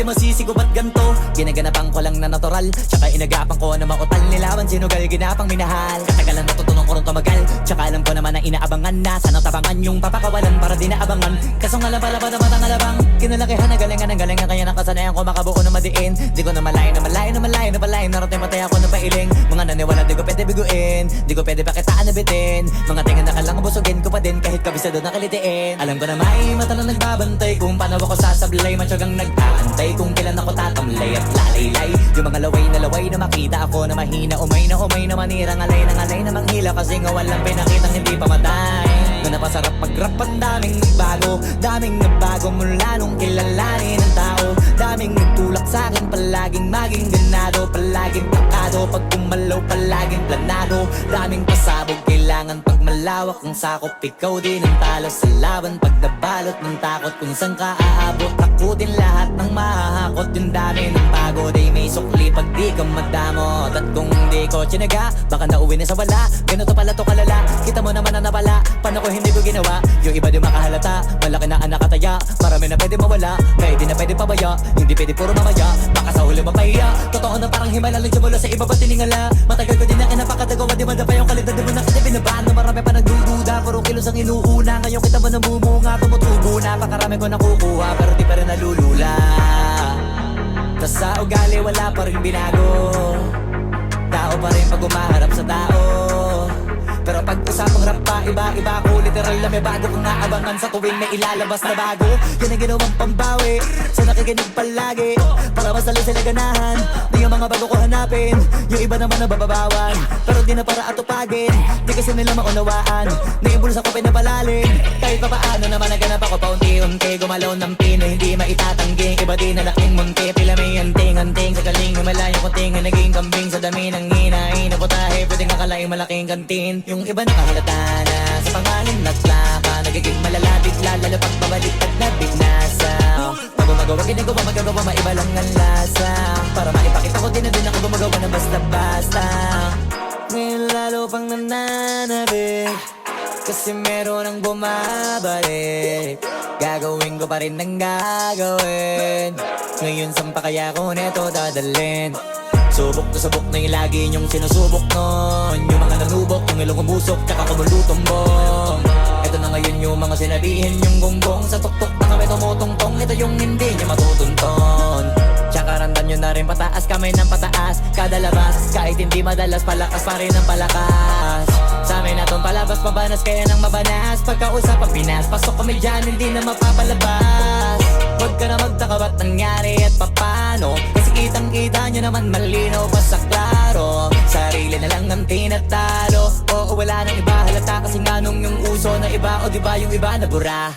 masisigo ba't ganto? Ginaganapan ko lang na natural, tsaka inagapan ko na mautal. Nilaban sinugal, ginapang minahal. Katagalan natutunan ko rin tumagal, tsaka alam ko naman na inaabangan na. Sana tabangan yung papakawalan para di naabangan. Kaso nga lang pala pa naman ang alabang kinalakihan na galingan ng galingan, kaya nakasanayan ko makabuo na madiin. Di ko na malayo na malayo na malayo na palayo. Narating patay ako na pailing. Mga naniwala di ko pwede biguin, di ko pwede pakitaan na bitin. Mga tingan na kalang busugin ko pa din kahit kabisado na kalitiin. Alam ko na may mata na nagbabantay kung paano ako sasablay. Matyagang nag-aantay kung kailan ako tatamlay at lalaylay. Yung mga laway na makita ako na mahina. Umay na manirang alay na manghila. Kasi nga walang pinakitang hindi pamatay. Na napasarap mag-rap ang daming nagbago mula nung kilalanin ng tao. Daming nagtulak sa'kin, palaging maging ganado, palaging pakado. Pag kumalaw, palaging planado. Daming pasabog, kailangan pag malawak ang sakop. Ikaw din ang talo sa laban, pag nabalot ng takot. Kung saan ka aabot, takutin lahat ng mahahakot. Yung dami ng pagod ay may sukli pag di ka madamot. At kung di ko tsinaga, baka nauwi na sa wala. Ganito pala to kalala, kita mo naman na napala. Paano ko hindi ko ginawa, yung iba di makahalata. Malaki na anak kataya, marami na pwede mawala. May di na pwede pabaya, hindi pwede puro mamaya. Baka sa huli mapahiya, totoo na parang himala lang siya mula sa iba ba tiningala. Matagal ko din na kinapakadagawa, di man pa yung kalidad. Di mo na kasi binabaan na marami pa nagdududa. Puro kilos ang inuuna, ngayon kita mo namumunga. Tumutubo na, pakarami ko nakukuha, pero di pa rin nalulula. Tas sa ugali wala pa rin binago, tao pa rin pag umaharap sa tao. Pero pag usapang rap pa, iba ko literal na may bago kong naabangan sa tuwing may ilalabas na bago. Yan ang ginawang pambawi sa nakikinig palagi, para mas lalo sila ganahan. Di yung mga bago ko hanapin, yung iba naman nabababawan. Pero di na para atupagin, di kasi nila maunawaan. Naimbulsa ko pinapalalim, kahit pa paano naman naganap ako paunti-unti. Gumalaw ng pino, hindi maitatanggi. Iba di na laking munti, pila may anting-anting. Sa galing may malayong kunting, naging kambing sa dami ng hinahin. Naputahe, pwedeng akalaing malaking kantin. Yung iba nakahalata na sa pangalan at plaka, nagiging malalapit lalo pag babaliktad na binasa. Pag gumagawa, ginagawa, magagawa, maiba lang ang lasa. Para maipakita ko din na din ako gumagawa na basta-basta. Ngayon lalo pang nananabik, kasi meron ang bumabalik. Gagawin ko pa rin ang gagawin. Ngayon saan pa kaya ko neto dadalhin? Subok na subok na yung lagi niyong sinusubok nun. Yung mga nanubok, yung ilong umusok, tsaka kumulutumbong. Ito na ngayon yung mga sinabihin yung gonggong. Sa tuktok na kami tumutungtong, ito yung hindi niya matutunton. Tsaka randan nyo na rin pataas, kamay ng pataas. Kada labas, kahit hindi madalas, palakas pa rin ang palakas. Sa amin natong palabas, mabanas kaya nang mabanas. Pagkausap ang Pinas, pasok kami dyan, hindi na mapapalabas. Huwag ka na magtaka ba't nangyari at papano, kasi kitang-kita nyo naman malinaw pa sa klaro. Sarili na lang ang tinatalo, oo wala nang iba halata. Kasi nga nung yung uso na iba, o diba yung iba nabura.